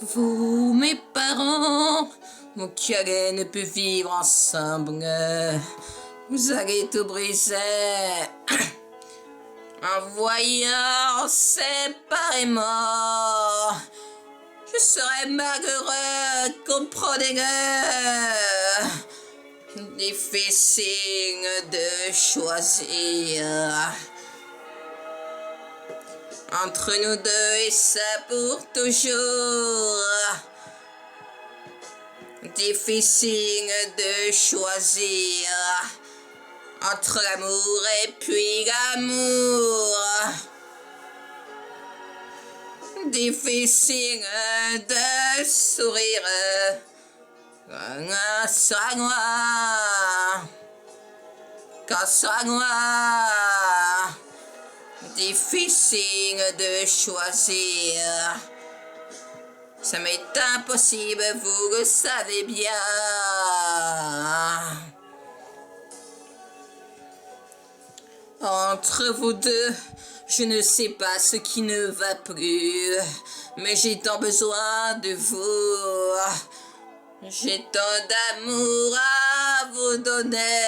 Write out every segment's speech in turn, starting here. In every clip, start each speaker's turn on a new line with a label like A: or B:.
A: Vous, mes parents, vous qui allez ne plus vivre ensemble, vous allez tout briser en voyant séparément. Je serai malheureux, comprenez-le. Difficile de choisir entre nous deux et ça pour toujours. Difficile de choisir entre l'amour et puis l'amour. Difficile de sourire quand sera noir. Quand sera noir. Difficile de choisir. Ça m'est impossible, vous le savez bien. Entre vous deux, je ne sais pas ce qui ne va plus, mais j'ai tant besoin de vous. J'ai tant d'amour à vous donner.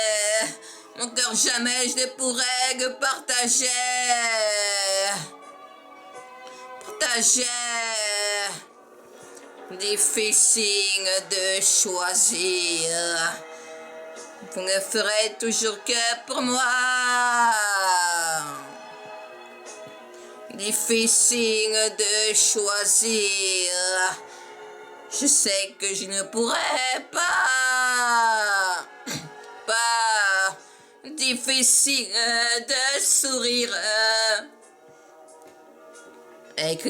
A: Mon cœur jamais je ne pourrai le partager. Difficile de choisir. Vous ne ferez toujours que pour moi. Difficile de choisir. Je sais que je ne pourrai pas. Difficile de sourire. Et que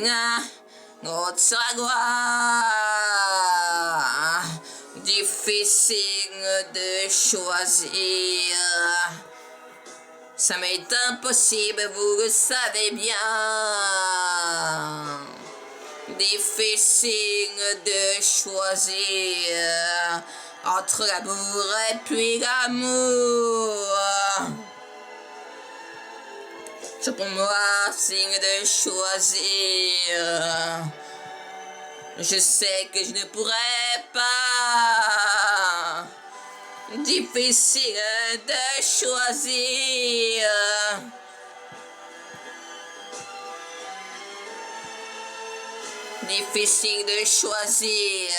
A: l'autre sera gloire. Difficile de choisir. Ça m'est impossible, vous le savez bien. Difficile de choisir entre l'amour et puis l'amour. C'est pour moi signe de choisir. Je sais que je ne pourrai pas. Difficile de choisir. Difficile de choisir.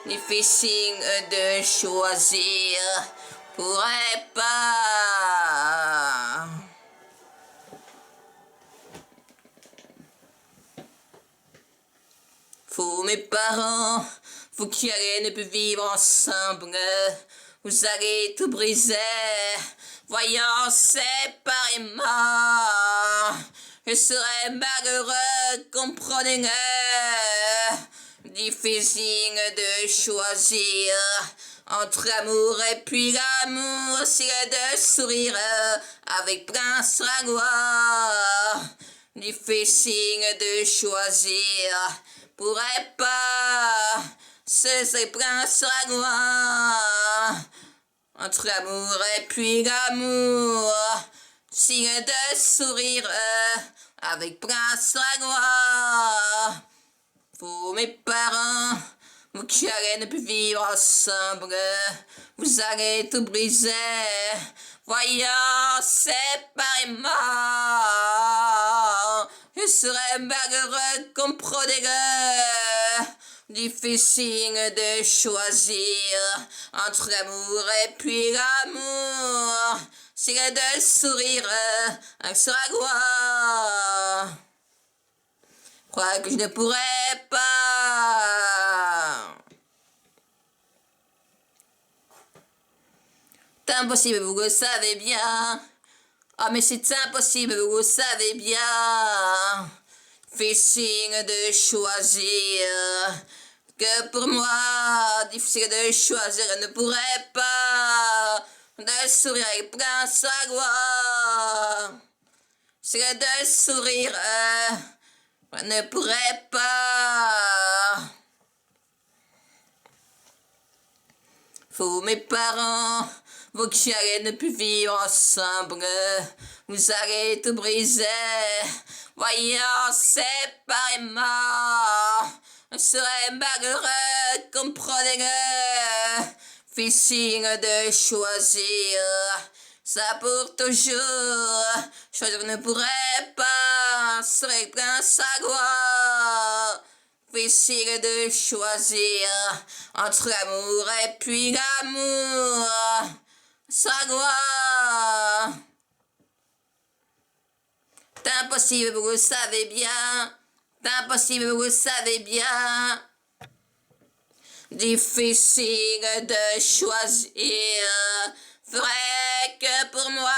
A: Difficile de choisir. Pourrais pas. Vous, mes parents, vous qui allez ne plus vivre ensemble, vous allez tout briser, voyant séparément. Je serai malheureux, comprenez-le. Difficile de choisir entre l'amour et puis l'amour. C'est de sourire avec Prince Ragnoir. Difficile de choisir. Pourrais pas, c'est Prince Ragnoir. Entre l'amour et puis l'amour. Signe de sourire avec Prince Ragnoir. Vous, mes parents, vous qui allez ne plus vivre ensemble, vous allez tout briser, voyant séparément. Je serai malheureux, comprenez-le. Difficile de choisir entre l'amour et puis l'amour. C'est de sourire avec ce Ragnoir. Je crois que je ne pourrai pas. C'est impossible, vous le savez bien. Ah, mais c'est impossible, vous le savez bien. Difficile de choisir. Que pour moi, difficile de choisir, je ne pourrai pas. De sourire avec Prince Ragnoir. C'est de sourire. Je ne pourrai pas. Vous, mes parents, vous qui allez ne plus vivre ensemble, vous allez tout briser, voyant séparément. serait malheureux, comprenez-le. Fais signe de choisir, ça pour toujours. Choisir ne pourrait pas, serait plein sa gloire. Fais signe de choisir, entre l'amour et puis l'amour. Sa gloire. C'est impossible, vous le savez bien. C'est impossible, vous le savez bien. Difficile de choisir. Vrai que pour moi,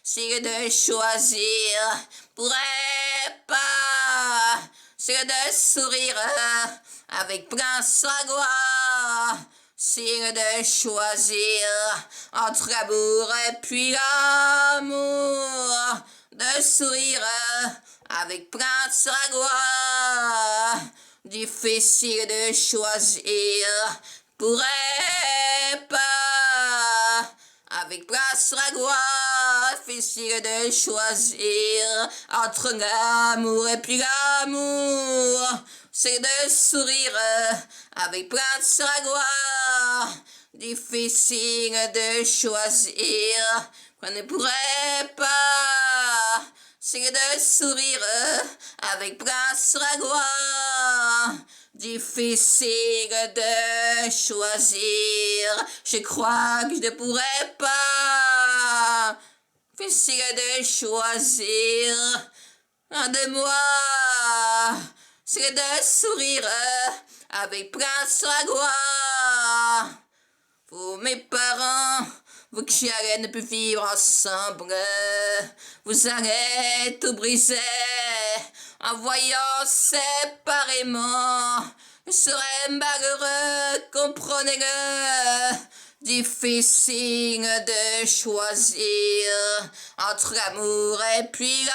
A: c'est de choisir. Pourrait pas, c'est de sourire avec plein sa gloire. C'est de choisir entre l'amour et puis l'amour. De sourire avec plein sa gloire. Difficile de choisir, pourrait pas, avec place la gloire. Difficile de choisir, entre l'amour et puis l'amour. C'est de sourire, avec place la gloire. Difficile de choisir, qu'on ne pourrait pas. C'est de sourire avec place la gloire. Difficile de choisir. Je crois que je ne pourrais pas. Difficile de choisir. Un de moi. C'est de sourire avec place la gloire. Vous, mes parents, vous qui allez ne plus vivre ensemble, vous allez tout briser en voyant séparément. Je serai malheureux, comprenez-le. Difficile de choisir entre l'amour et puis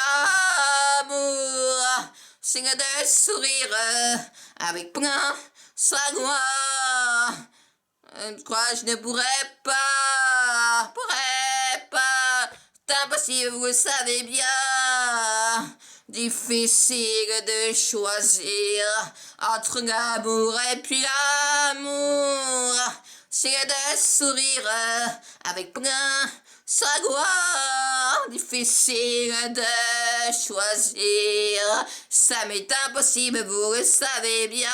A: l'amour. C'est de sourire avec plein sa gloire. Je crois que je ne pourrais pas. C'est impossible, vous le savez bien. Difficile de choisir entre l'amour et puis l'amour. C'est de sourire avec plein sa gloire. Difficile de choisir. Ça m'est impossible, vous le savez bien.